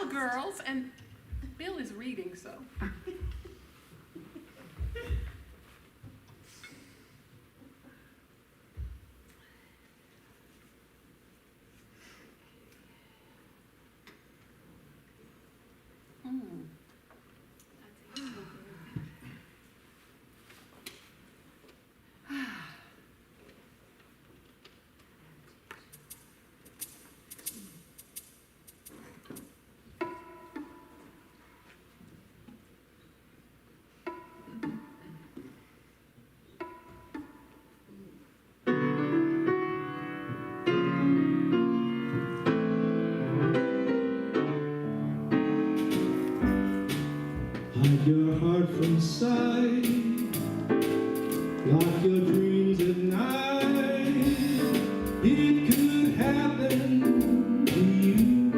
all girls, and Bill is reading, so. Hide your heart from sight, lock your dreams at night. It could happen to you.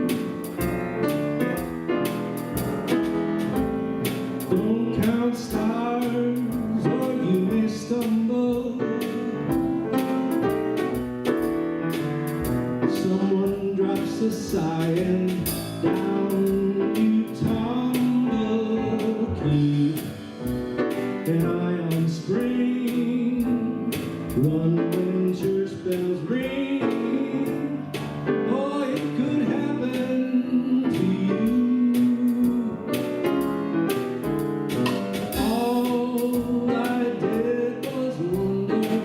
Don't count stars or you may stumble. Someone drops a sigh and down you tumble. Keep an eye on spring, run when church bells ring. Oh, it could happen to you. All I did was wonder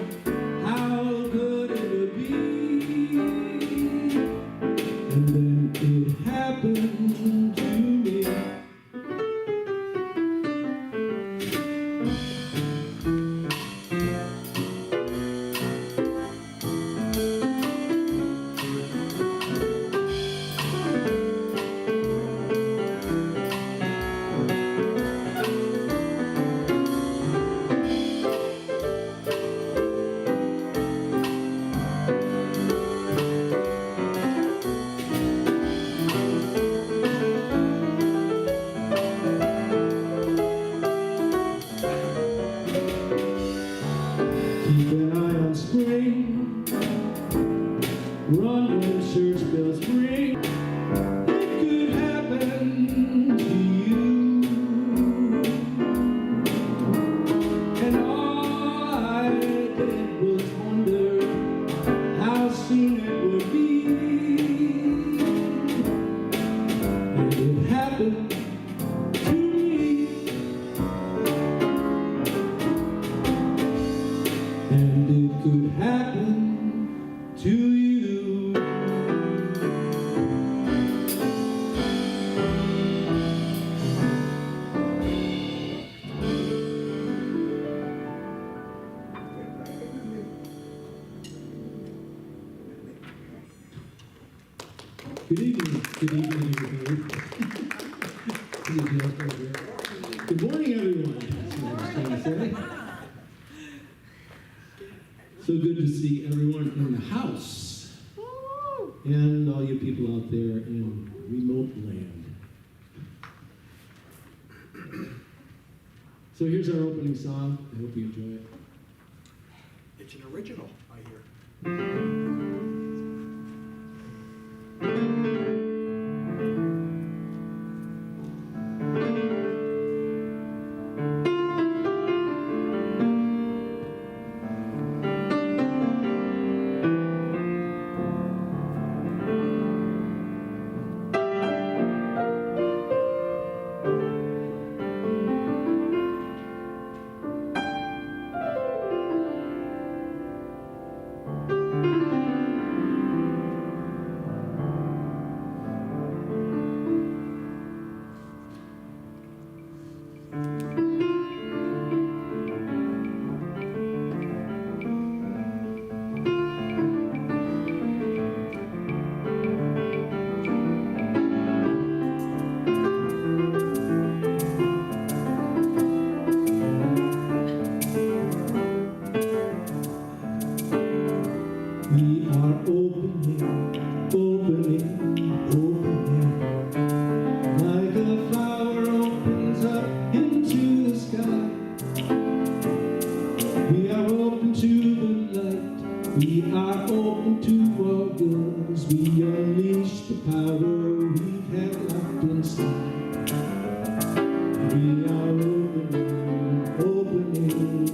how good it would be, and then it happened to me. Keep an eye on spring, run when church bells ring. It could happen to you, and all I did was wonder how soon it would be, and it happened to me. And it could happen to you. Good evening. Good evening, everybody. Good morning, everyone. That's what I was trying to say. So good to see everyone in the house and all you people out there in remote land. So here's our opening song. I hope you enjoy it. It's an original, I hear. We are opening, like a flower opens up into the sky. We are open to the light, we are open to all good, as we unleash the power we have locked in inside. We are opening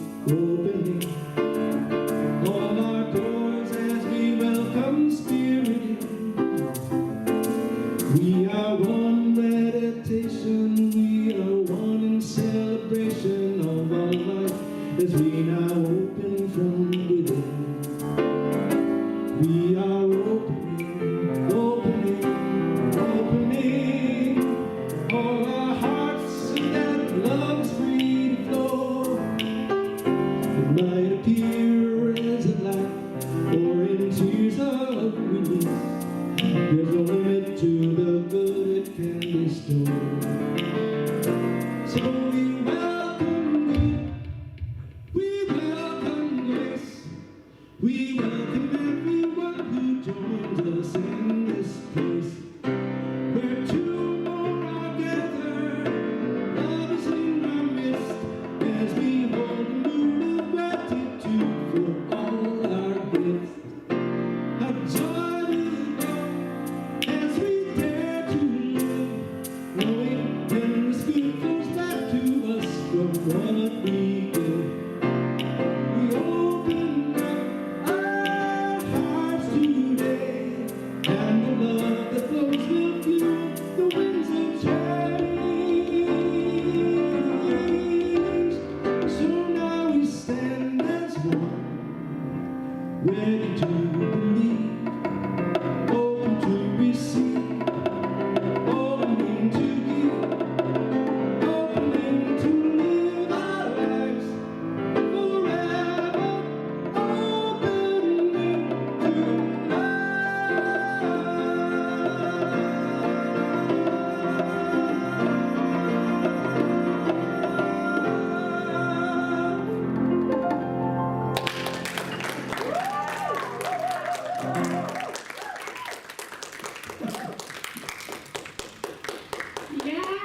all our doors as we welcome Spirit in. We are one meditation, we are one in celebration of our life as we now open from within. We are opening all our hearts so that love's free to flow. It might appear as a light or in tears of relief. There's no limit to the good it can bestow. So we welcome good, we welcome grace, we welcome everyone who joins us in this place. Where two more are gathered, love is in our midst, as we hold a mood of gratitude for all our gifts. How joy will go as we dare to live, knowing when this good flows back to us from what we give. We open up our hearts today, and the love that flows will fuel the winds of change. So now we stand as one, ready to believe, open to receive, opening to give, opening to live our lives forever, opening to Yes!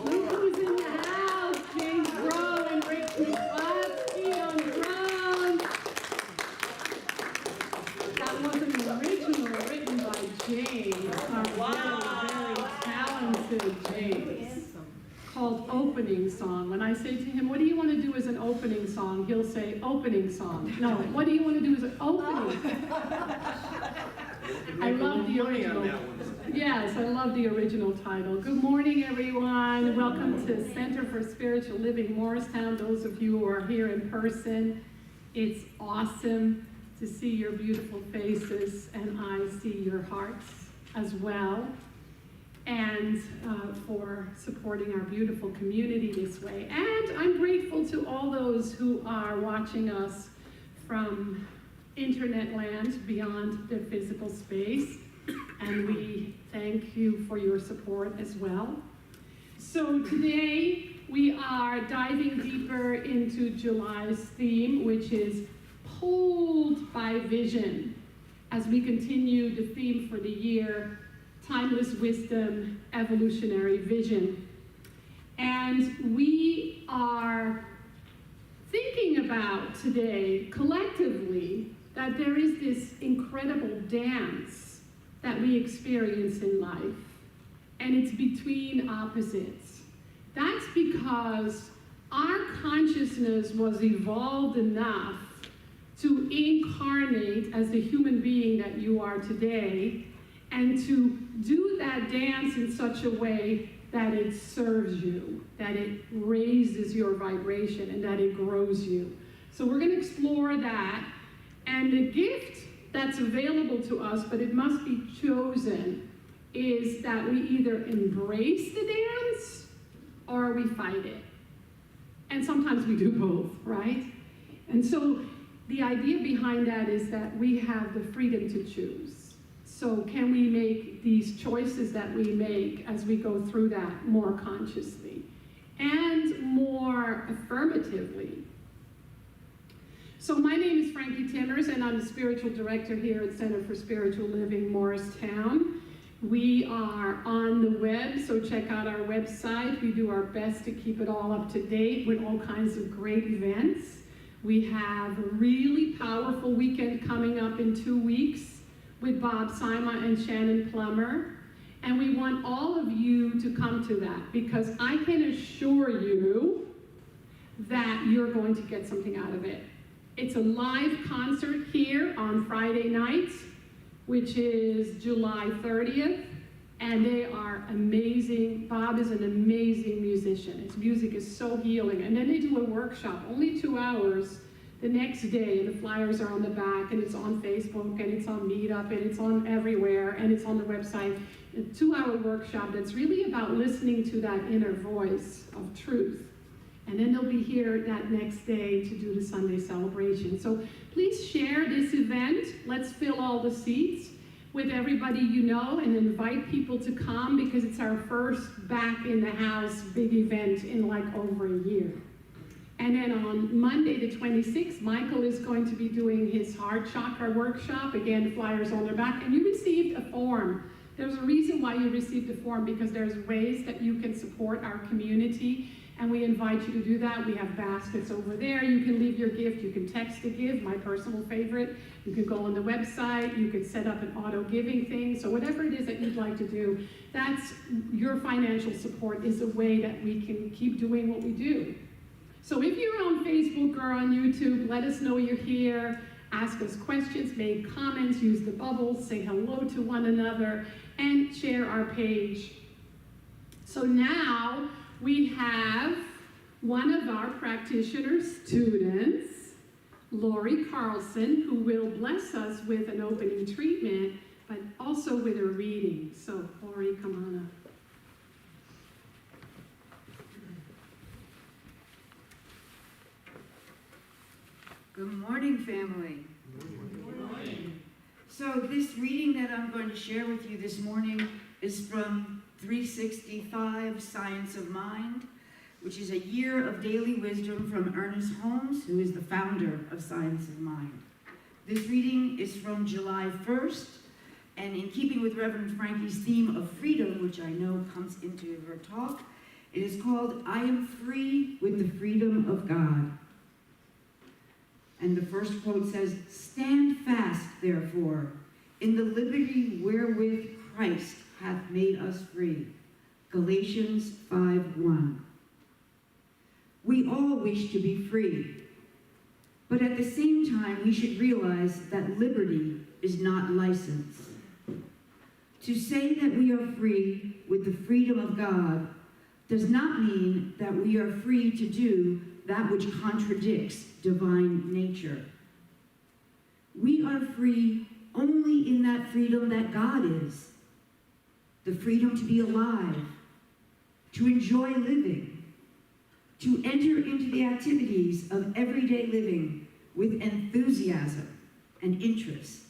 Look who's in the house! James Rowe and Rick McCluskey on drums. That was an original written by James, our very talented James, called Opening Song. When I say to him, what do you want to do as an opening song? He'll say, opening song. No, what do you want to do as an opening? I love the original. Yes, I love the original title. Good morning, everyone. Welcome to Center for Spiritual Living, Morristown. Those of you who are here in person, it's awesome to see your beautiful faces, and I see your hearts as well. And for supporting our beautiful community this way. And I'm grateful to all those who are watching us from internet land beyond the physical space. And we thank you for your support as well. So today we are diving deeper into July's theme, which is Pulled by Vision, as we continue the theme for the year, Timeless Wisdom, Evolutionary Vision. And we are thinking about today, collectively, that there is this incredible dance that we experience in life, and it's between opposites. That's because our consciousness was evolved enough to incarnate as the human being that you are today, and to do that dance in such a way that it serves you, that it raises your vibration, and that it grows you. So we're going to explore that, and the gift that's available to us, but it must be chosen, is that we either embrace the dance or we fight it. And sometimes we do both, right? And so the idea behind that is that we have the freedom to choose. So can we make these choices that we make as we go through that more consciously and more affirmatively? So my name is Frankie Timmers, and I'm the spiritual director here at Center for Spiritual Living, Morristown. We are on the web, so check out our website. We do our best to keep it all up to date with all kinds of great events. We have a really powerful weekend coming up in 2 weeks with Bob Sima and Shannon Plummer. And we want all of you to come to that, because I can assure you that you're going to get something out of it. It's a live concert here on Friday night, which is July 30th, and they are amazing. Bob is an amazing musician. His music is so healing. And then they do a workshop, only 2 hours, the next day, and the flyers are on the back, and it's on Facebook, and it's on Meetup, and it's on everywhere, and it's on the website. A 2-hour workshop that's really about listening to that inner voice of truth. And then they'll be here that next day to do the Sunday celebration. So please share this event. Let's fill all the seats with everybody you know and invite people to come, because it's our first back in the house big event in like over a year. And then on Monday the 26th, Michael is going to be doing his heart chakra workshop. Again, flyers on their back. And you received a form. There's a reason why you received a form, because there's ways that you can support our community, and we invite you to do that. We have baskets over there. You can leave your gift. You can text to give, my personal favorite. You can go on the website. You can set up an auto giving thing. So whatever it is that you'd like to do, that's your financial support is a way that we can keep doing what we do. So if you're on Facebook or on YouTube, let us know you're here. Ask us questions, make comments, use the bubbles, say hello to one another, and share our page. So now we have one of our practitioner students, Lori Carlson, who will bless us with an opening treatment, but also with a reading. So Lori, come on up. Good morning, family. Good morning. So this reading that I'm going to share with you this morning is from 365 Science of Mind, which is a year of daily wisdom from Ernest Holmes, who is the founder of Science of Mind. This reading is from July 1st, and in keeping with Reverend Frankie's theme of freedom, which I know comes into her talk, it is called, I Am Free with the Freedom of God. And the first quote says, Stand fast, therefore, in the liberty wherewith Christ hath made us free. Galatians 5:1. We all wish to be free, but at the same time, we should realize that liberty is not license. To say that we are free with the freedom of God does not mean that we are free to do that which contradicts divine nature. We are free only in that freedom that God is. The freedom to be alive, to enjoy living, to enter into the activities of everyday living with enthusiasm and interest.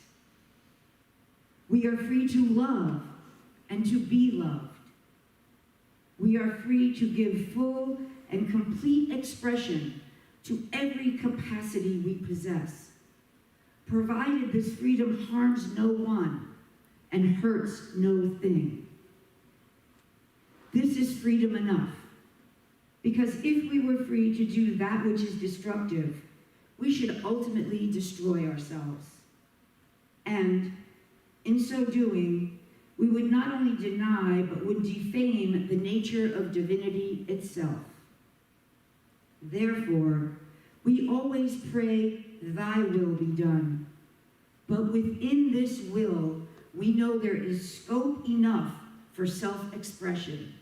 We are free to love and to be loved. We are free to give full and complete expression to every capacity we possess, provided this freedom harms no one and hurts no thing. This is freedom enough, because if we were free to do that which is destructive, we should ultimately destroy ourselves. And in so doing, we would not only deny, but would defame the nature of divinity itself. Therefore, we always pray, Thy will be done. But within this will, we know there is scope enough for self-expression,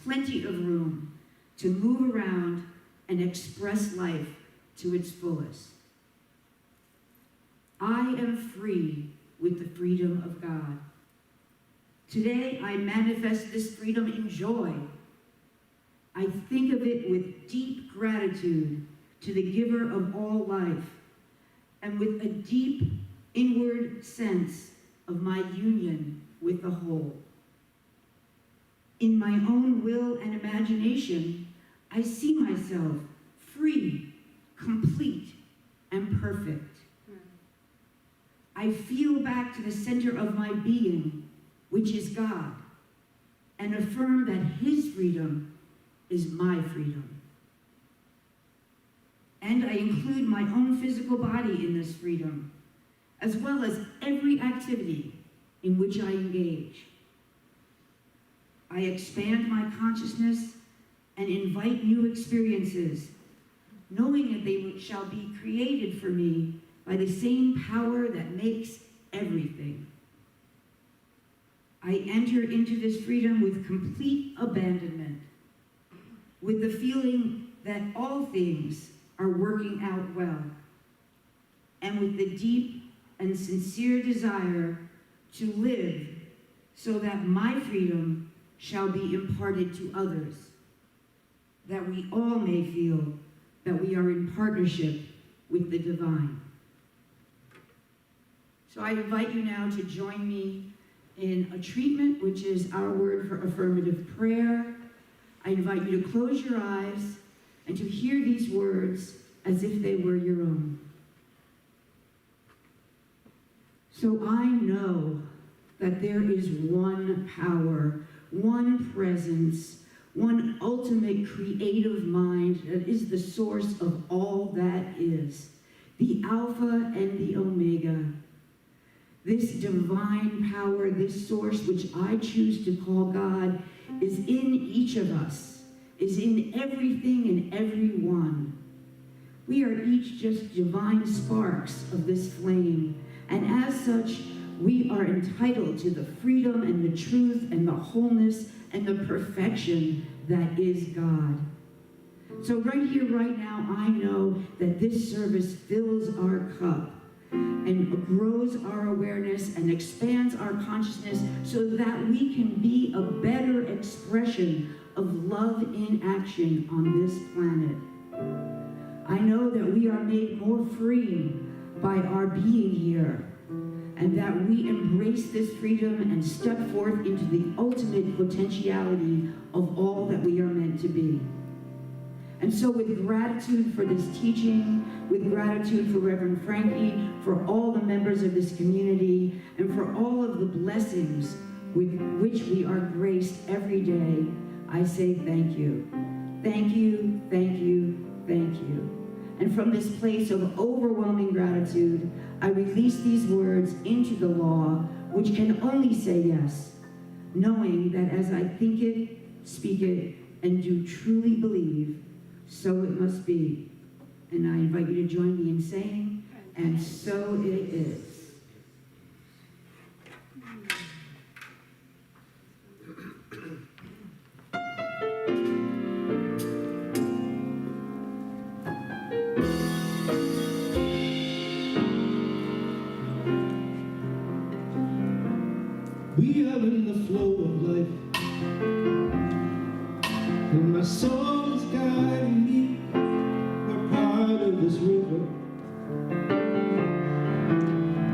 plenty of room to move around and express life to its fullest. I am free with the freedom of God. Today, I manifest this freedom in joy. I think of it with deep gratitude to the giver of all life, and with a deep inward sense of my union with the whole. In my own will and imagination, I see myself free, complete, and perfect. I feel back to the center of my being, which is God, and affirm that His freedom is my freedom. And I include my own physical body in this freedom, as well as every activity in which I engage. I expand my consciousness and invite new experiences, knowing that they shall be created for me by the same power that makes everything. I enter into this freedom with complete abandonment, with the feeling that all things are working out well, and with the deep and sincere desire to live so that my freedom shall be imparted to others, that we all may feel that we are in partnership with the divine. So I invite you now to join me in a treatment, which is our word for affirmative prayer. I invite you to close your eyes and to hear these words as if they were your own. So I know that there is one power, one presence, one ultimate creative mind that is the source of all that is, the Alpha and the Omega. This divine power, this source which I choose to call God, is in each of us, is in everything and everyone. We are each just divine sparks of this flame, and as such, we are entitled to the freedom and the truth and the wholeness and the perfection that is God. So right here, right now, I know that this service fills our cup and grows our awareness and expands our consciousness so that we can be a better expression of love in action on this planet. I know that we are made more free by our being here, and that we embrace this freedom and step forth into the ultimate potentiality of all that we are meant to be. And so with gratitude for this teaching, with gratitude for Reverend Frankie, for all the members of this community, and for all of the blessings with which we are graced every day, I say thank you. Thank you, thank you, thank you. And from this place of overwhelming gratitude, I release these words into the law, which can only say yes, knowing that as I think it, speak it, and do truly believe, so it must be. And I invite you to join me in saying, and so it is. We are in the flow of life, and my soul is guiding me. We're part of this river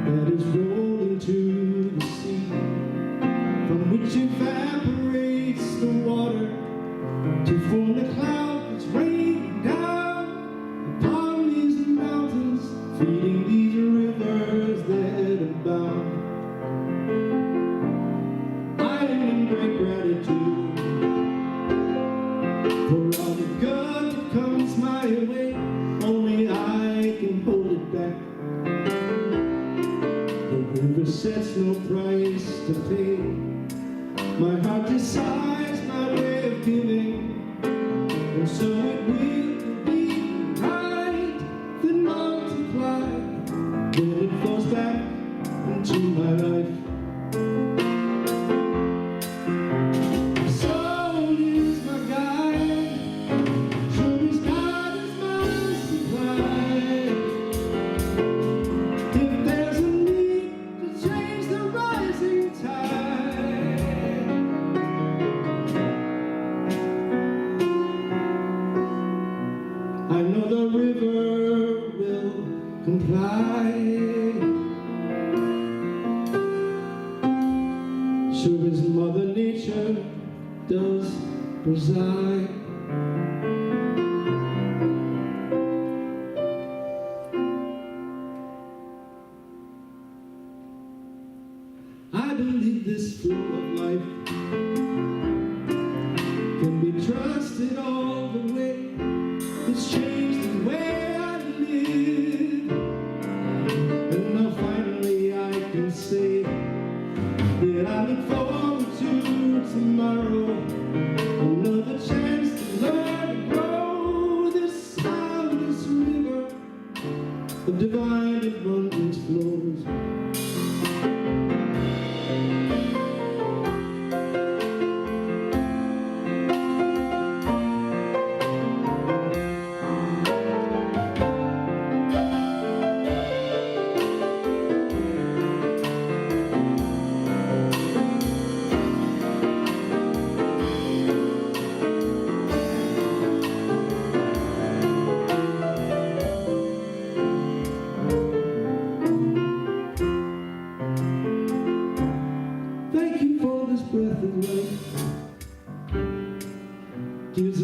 that is rolling to the sea, from which evaporates the water to form the cloud that's raining down upon these mountains, feeding these rivers that abound. Great gratitude for all the good that comes my way. Only I can hold it back. The river sets no price to pay. My heart decides my way of giving, and so it will be right, then multiply, then it flows back into my life. I know the river will comply. Sure as Mother Nature does preside. I believe this flow of life can be trusted all the way. It's changed the way I live, and now finally I can say that I look forward to tomorrow.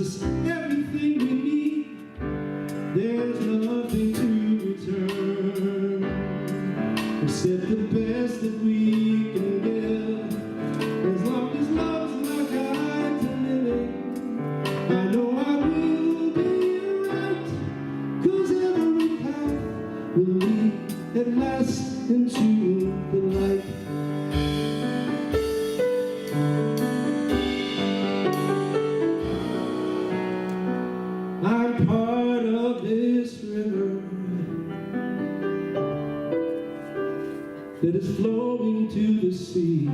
us everything we need. There's nothing to return except the best that we can give. As long as love's my guide to living, I know I will be right, 'cause every path will lead at last into the light. I'm part of this river that is flowing to the sea,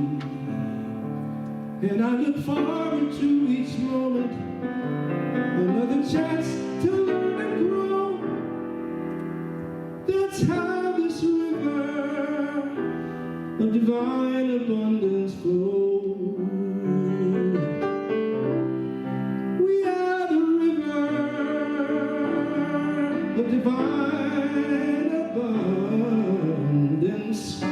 and I look forward to each moment, another chance to learn and grow. That's how this river of divine abundance flows. We are the river of divine abundance flow.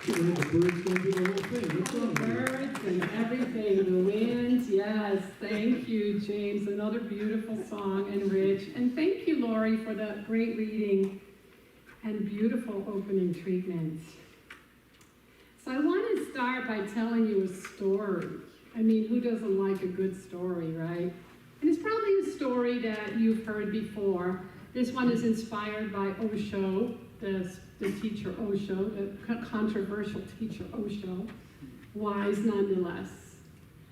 The birds don't do the whole thing. What's The wrong with you? birds and everything, the wind, yes. Thank you, James. Another beautiful song and rich. And thank you, Lori, for that great reading and beautiful opening treatment. So I want to start by telling you a story. I mean, who doesn't like a good story, right? And it's probably a story that you've heard before. This one is inspired by Osho, the teacher Osho, the controversial teacher Osho, wise nonetheless.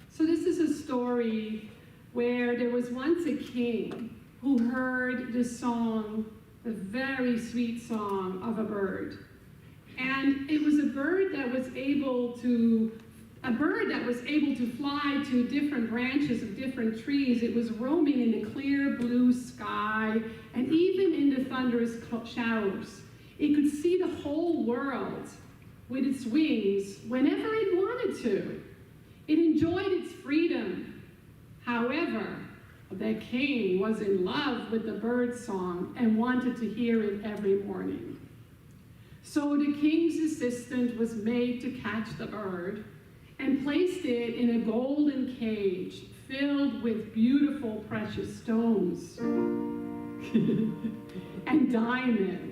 So this is a story where there was once a king who heard the song, the very sweet song of a bird. And it was a bird that was able to fly to different branches of different trees. It was roaming in the clear blue sky and even in the thunderous showers. It could see the whole world with its wings whenever it wanted to. It enjoyed its freedom. However, the king was in love with the bird song and wanted to hear it every morning. So the king's assistant was made to catch the bird and placed it in a golden cage filled with beautiful precious stones and diamonds,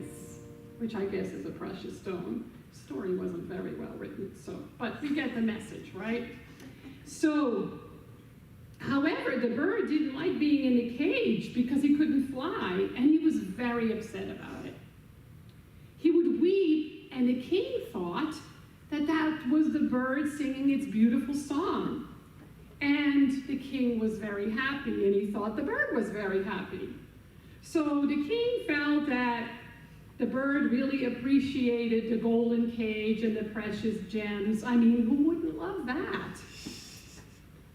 which I guess is a precious stone. The story wasn't very well written, but we get the message, right? So, however, the bird didn't like being in the cage because he couldn't fly, and he was very upset about it. He would weep, and the king thought that that was the bird singing its beautiful song. And the king was very happy, and he thought the bird was very happy. So the king felt that the bird really appreciated the golden cage and the precious gems. I mean, who wouldn't love that?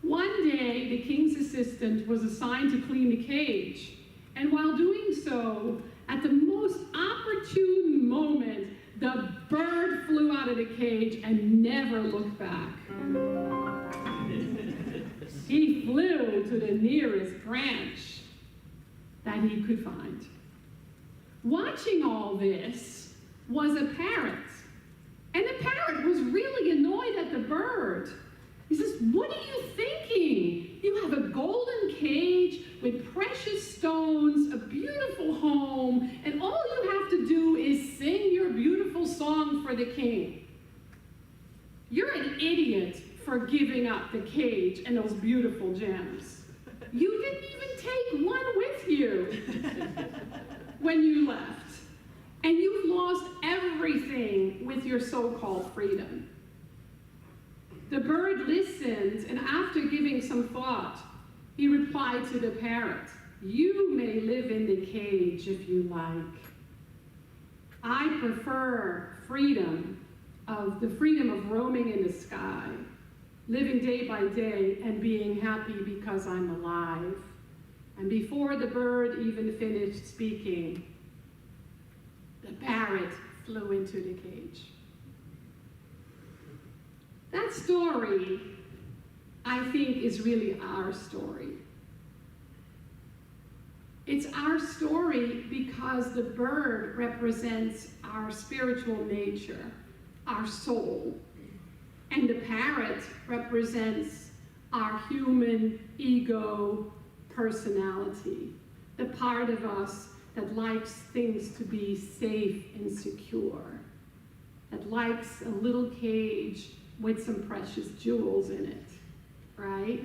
One day, the king's assistant was assigned to clean the cage. And while doing so, at the most opportune moment, the bird flew out of the cage and never looked back. He flew to the nearest branch that he could find. Watching all this was a parrot. And the parrot was really annoyed at the bird. He says, "What are you thinking? You have a golden cage with precious stones, a beautiful home, and all you have to do is sing your beautiful song for the king. You're an idiot for giving up the cage and those beautiful gems. You didn't even take one with you when you left. And you've lost everything with your so-called freedom." The bird listened, and after giving some thought, he replied to the parrot, "You may live in the cage if you like. I prefer the freedom of roaming in the sky, living day by day and being happy because I'm alive." And before the bird even finished speaking, the parrot flew into the cage. That story, I think, is really our story. It's our story because the bird represents our spiritual nature, our soul, and the parrot represents our human ego personality, the part of us that likes things to be safe and secure, that likes a little cage with some precious jewels in it, right?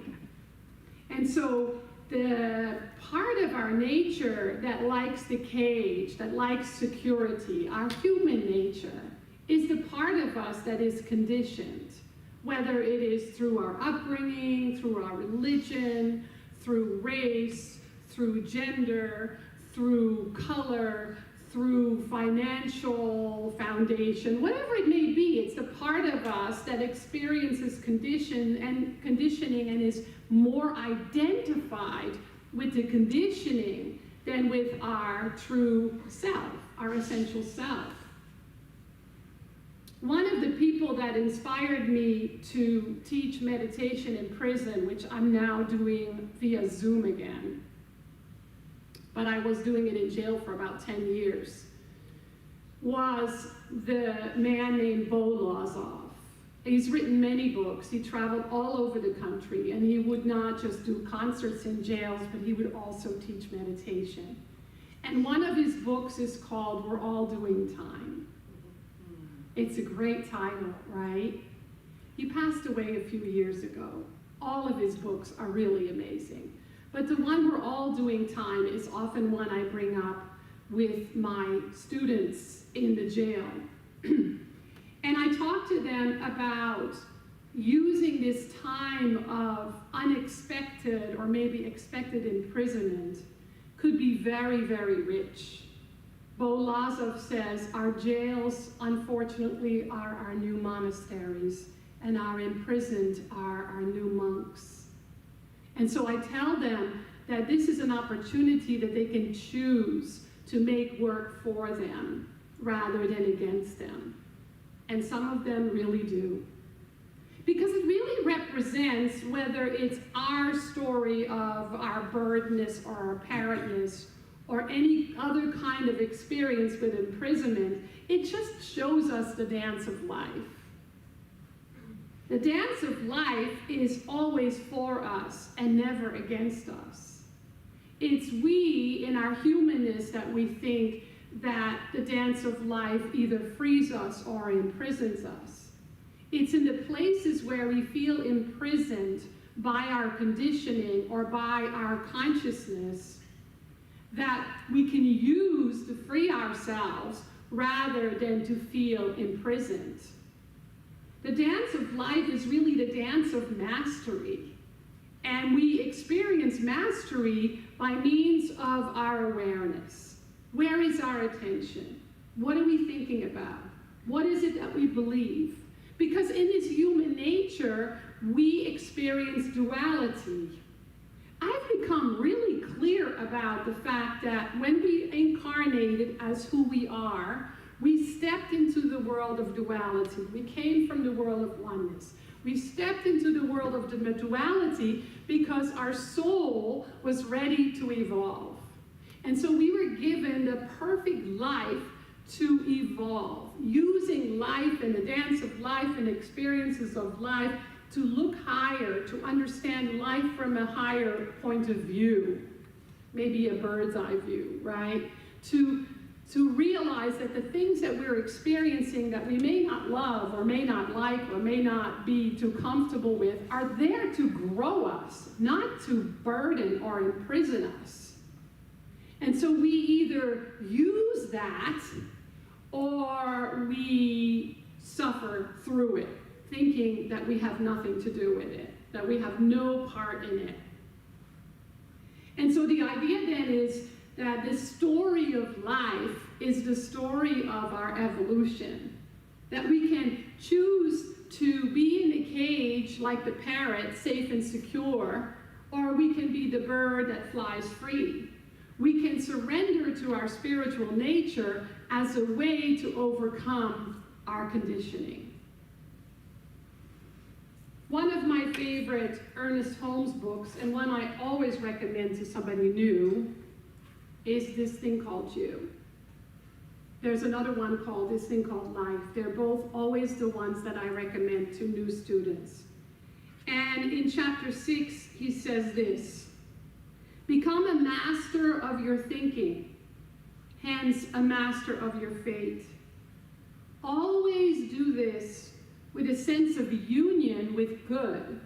And so the part of our nature that likes the cage, that likes security, our human nature, is the part of us that is conditioned, whether it is through our upbringing, through our religion, through race, through gender, through color, through financial foundation, whatever it may be. It's the part of us that experiences conditioning and is more identified with the conditioning than with our true self, our essential self. One of the people that inspired me to teach meditation in prison, which I'm now doing via Zoom again, but I was doing it in jail for about 10 years, was the man named Bo Lazoff. He's written many books. He traveled all over the country, and he would not just do concerts in jails, but he would also teach meditation. And one of his books is called We're All Doing Time. It's a great title, right? He passed away a few years ago. All of his books are really amazing. But the one We're All Doing Time is often one I bring up with my students in the jail. And I talk to them about using this time of unexpected or maybe expected imprisonment could be very, very rich. Bo Lazoff says, our jails, unfortunately, are our new monasteries, and our imprisoned are our new monks. And so I tell them that this is an opportunity that they can choose to make work for them rather than against them. And some of them really do. Because it really represents whether it's our story of our birdness or our parrotness or any other kind of experience with imprisonment, it just shows us the dance of life. The dance of life is always for us and never against us. It's we, in our humanness, that we think that the dance of life either frees us or imprisons us. It's in the places where we feel imprisoned by our conditioning or by our consciousness that we can use to free ourselves rather than to feel imprisoned. The dance of life is really the dance of mastery. And we experience mastery by means of our awareness. Where is our attention? What are we thinking about? What is it that we believe? Because in this human nature, we experience duality. I've become really clear about the fact that when we incarnated as who we are, we stepped into the world of duality. We came from the world of oneness. We stepped into the world of the duality because our soul was ready to evolve. And so we were given the perfect life to evolve, using life and the dance of life and experiences of life to look higher, to understand life from a higher point of view, maybe a bird's eye view, right? To realize that the things that we're experiencing that we may not love or may not like or may not be too comfortable with are there to grow us, not to burden or imprison us. And so we either use that or we suffer through it, thinking that we have nothing to do with it, that we have no part in it. And so the idea then is that the story of life is the story of our evolution, that we can choose to be in the cage like the parrot, safe and secure, or we can be the bird that flies free. We can surrender to our spiritual nature as a way to overcome our conditioning. One of my favorite Ernest Holmes books, and one I always recommend to somebody new, is this thing called You. There's another one called This Thing Called Life. They're both always the ones that I recommend to new students. And in chapter 6, he says this: become a master of your thinking, hence a master of your fate. Always do this with a sense of union with good,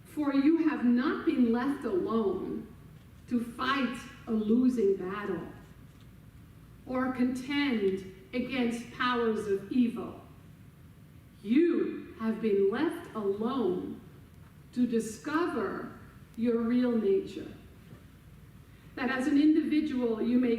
for you have not been left alone to fight a losing battle or contend against powers of evil. You have been left alone to discover your real nature. That as an individual, you may